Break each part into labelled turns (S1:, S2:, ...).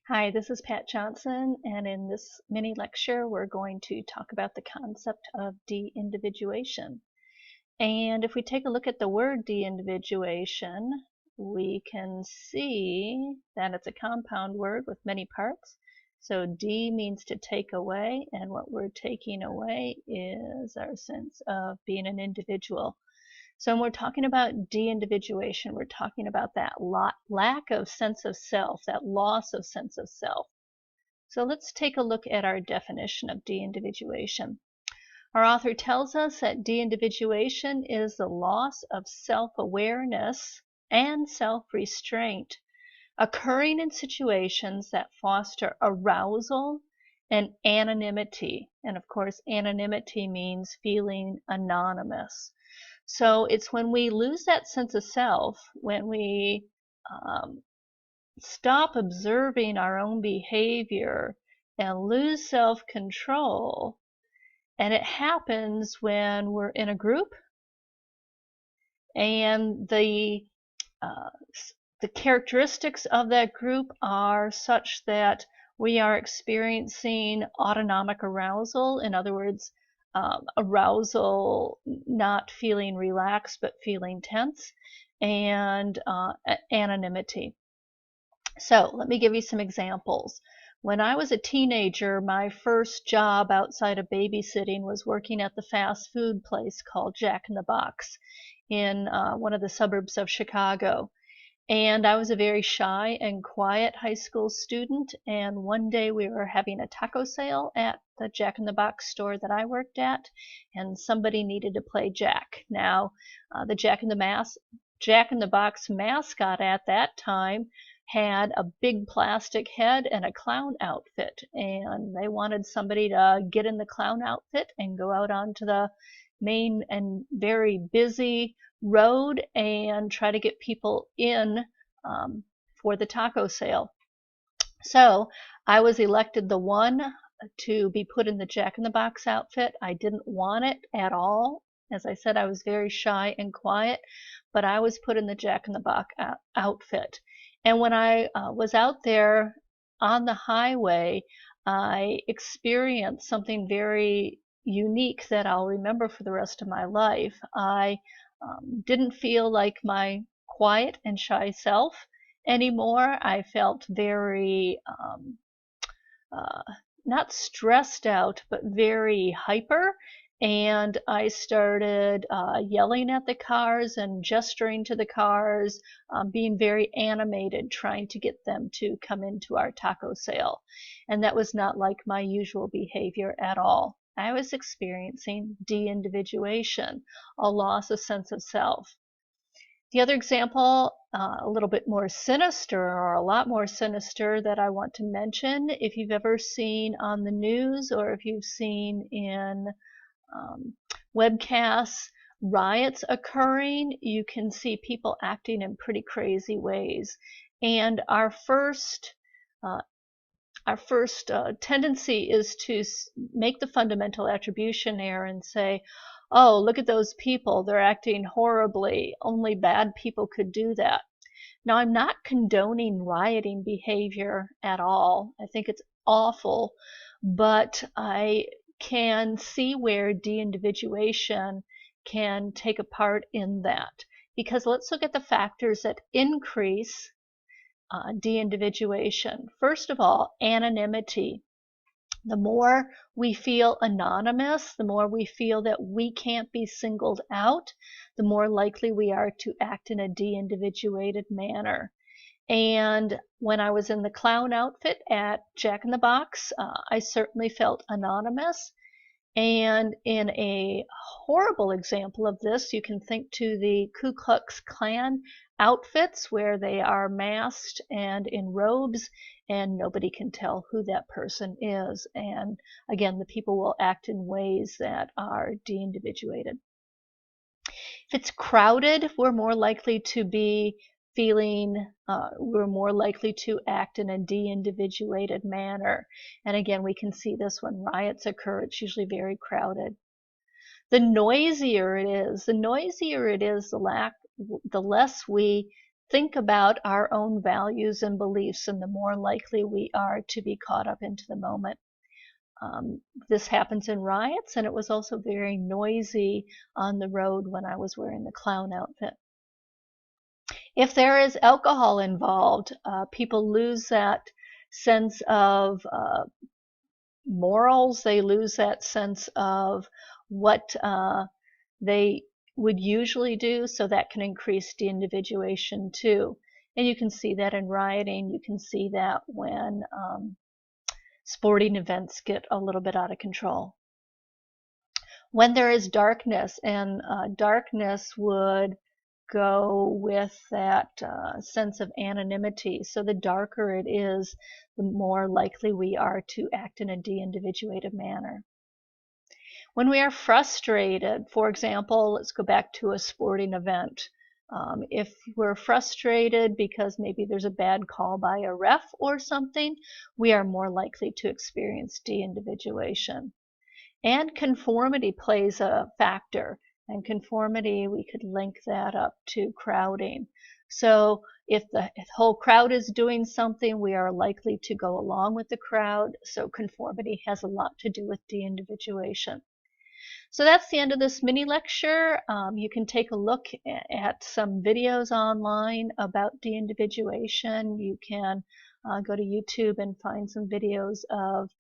S1: Hi, this is Pat Johnson, and in this mini lecture, we're going to talk about the concept of de-individuation. And if we take a look at the word de-individuation, we can see that it's a compound word with many parts. So de means to take away, and what we're taking away is our sense of being an individual. So when we're talking about de-individuation, we're talking about that lack of sense of self, that loss of sense of self. So let's take a look at our definition of de-individuation. Our author tells us that de-individuation is the loss of self-awareness and self-restraint occurring in situations that foster arousal and anonymity. And of course, anonymity means feeling anonymous. So it's when we lose that sense of self, when we stop observing our own behavior and lose self-control. And it happens when we're in a group and the characteristics of that group are such that we are experiencing autonomic arousal. In other words, arousal not feeling relaxed but feeling tense, and anonymity. So let me give you some examples. When I was a teenager, my first job outside of babysitting was working at the fast food place called Jack in the Box in one of the suburbs of Chicago. And I was a very shy and quiet high school student, and one day we were having a taco sale at the Jack in the Box store that I worked at, and somebody needed to play Jack. Now, the Jack in the Box mascot at that time had a big plastic head and a clown outfit, and they wanted somebody to get in the clown outfit and go out onto the main and very busy road and try to get people in for the taco sale. So I was elected the one to be put in the Jack in the Box outfit. I didn't want it at all. As I said, I was very shy and quiet, but I was put in the Jack in the Box outfit. And when I was out there on the highway, I experienced something very unique that I'll remember for the rest of my life. I didn't feel like my quiet and shy self anymore. I felt very not stressed out, but very hyper. And I started yelling at the cars and gesturing to the cars, being very animated, trying to get them to come into our taco sale. And that was not like my usual behavior at all. I was experiencing de-individuation, a loss of sense of self. The other example, a little bit more sinister, or a lot more sinister, that I want to mention, if you've ever seen on the news or if you've seen in webcasts riots occurring, you can see people acting in pretty crazy ways. And our first tendency is to make the fundamental attribution error and say, oh, look at those people, they're acting horribly, only bad people could do that. Now, I'm not condoning rioting behavior at all. I think it's awful, but I can see where de-individuation can take a part in that. Because let's look at the factors that increase de-individuation. First of all, anonymity. The more we feel anonymous, the more we feel that we can't be singled out, the more likely we are to act in a de-individuated manner. And when I was in the clown outfit at Jack in the Box, I certainly felt anonymous. And in a horrible example of this, you can think to the Ku Klux Klan outfits where they are masked and in robes and nobody can tell who that person is. And again, the people will act in ways that are de-individuated. If it's crowded, we're more likely to be we're more likely to act in a de-individuated manner. And again, we can see this when riots occur. It's usually very crowded. The noisier it is, the less we think about our own values and beliefs, and the more likely we are to be caught up into the moment. This happens in riots, and it was also very noisy on the road when I was wearing the clown outfit. If there is alcohol involved, people lose that sense of morals. They lose that sense of what they would usually do, so that can increase de-individuation too. And you can see that in rioting. You can see that when sporting events get a little bit out of control. When there is darkness, and darkness would go with that sense of anonymity. So the darker it is, the more likely we are to act in a de-individuated manner. When we are frustrated, for example, let's go back to a sporting event. If we're frustrated because maybe there's a bad call by a ref or something, we are more likely to experience de-individuation. And conformity plays a factor. And conformity, we could link that up to crowding. So if the whole crowd is doing something, we are likely to go along with the crowd. So conformity has a lot to do with de-individuation. So that's the end of this mini lecture. You can take a look at some videos online about de-individuation. You can go to YouTube and find some videos of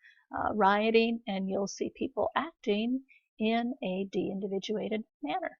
S1: rioting, and you'll see people acting in a de-individuated manner.